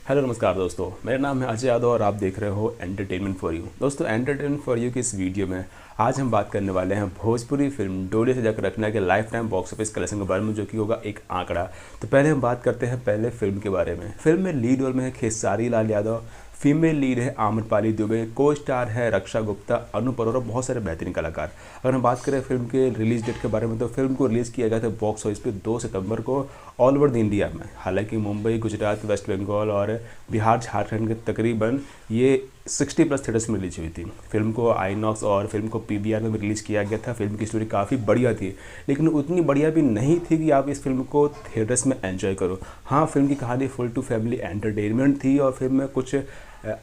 Hello नमस्कार दोस्तों, मेरा नाम है अजय यादव और आप देख रहे हो एंटरटेनमेंट फॉर यू। दोस्तों, एंटरटेनमेंट फॉर यू की इस वीडियो में आज हम बात करने वाले हैं भोजपुरी फिल्म डोली से जाकर रखना के life time box office collection के बारे में, जो कि होगा एक आंकड़ा। तो पहले हम बात करते हैं पहले फिल्म के बारे में। फिल्म में लीड रोल में है खेसारी लाल यादव, फीमेल लीड है आम्रपाली दुबे, को स्टार है रक्षा गुप्ता, अनूप अरोरा, बहुत सारे बेहतरीन कलाकार। अगर हम बात करें फिल्म के रिलीज डेट के बारे में, तो फिल्म को रिलीज़ किया गया था बॉक्स ऑफिस पे 2 सितंबर को ऑल ओवर द इंडिया में। हालांकि मुंबई, गुजरात, वेस्ट बंगाल और बिहार, झारखंड के तकरीबन ये 60+ थिएटर्स में रिलीज हुई थी। फिल्म को आईनॉक्स और फिल्म को पीवीआर में भी रिलीज़ किया गया था। फिल्म की स्टोरी काफ़ी बढ़िया थी, लेकिन उतनी बढ़िया भी नहीं थी कि आप इस फिल्म को थिएटर्स में एंजॉय करो। हाँ, फिल्म की कहानी फुल टू फैमिली एंटरटेनमेंट थी और फिल्म में कुछ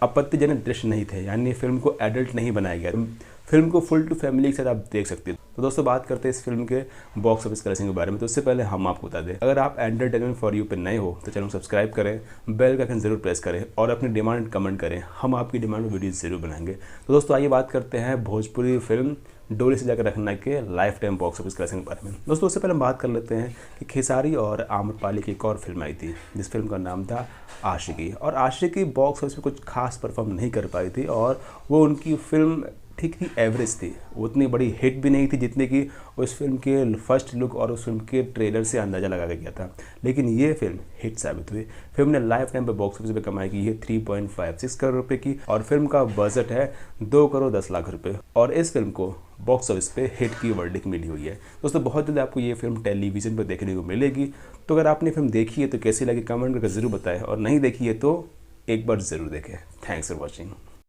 आपत्तिजनक दृश्य नहीं थे, यानी फिल्म को एडल्ट नहीं बनाया गया। फिल्म को फुल टू फैमिली के साथ आप देख सकते हो। तो दोस्तों, बात करते हैं इस फिल्म के बॉक्स ऑफिस कलेक्शन के बारे में। तो उससे पहले हम आपको बता दें, अगर आप एंटरटेनमेंट फॉर यू पे नए हो तो चैनल को सब्सक्राइब करें, बेल का आइकन जरूर प्रेस करें और अपनी डिमांड कमेंट करें। हम आपकी डिमांड में वीडियो जरूर बनाएंगे। तो दोस्तों, आइए बात करते हैं भोजपुरी फिल्म डोली से जाकर रखना के life time box office collection के बारे में। दोस्तों, उससे पहले हम बात कर लेते हैं कि खेसारी और आम्रपाली की एक और फिल्म आई थी, जिस फिल्म का नाम था आशिकी। और आशिकी बॉक्स ऑफिस में कुछ खास परफॉर्म नहीं कर पाई थी और वो उनकी फिल्म ठीक ही एवरेज थी। उतनी बड़ी हिट भी नहीं थी जितनी कि उस फिल्म के फर्स्ट लुक और उस फिल्म के ट्रेलर से अंदाज़ा लगाया गया था। लेकिन ये फिल्म हिट साबित हुई। फिल्म ने लाइफ टाइम पे बॉक्स ऑफिस पे कमाई की है 3.56 करोड़ रुपए की और फिल्म का बजट है 2 करोड़ 10 लाख रुपए। और इस फिल्म को बॉक्स ऑफिस पे हिट की वर्डिक्ट मिली हुई है। दोस्तों, बहुत जल्द आपको ये फिल्म टेलीविज़न पर देखने को मिलेगी। तो अगर आपने फिल्म देखी है तो कैसी लगी कमेंट करके ज़रूर बताएं, और नहीं देखी है तो एक बार ज़रूर देखें। Thanks for watching.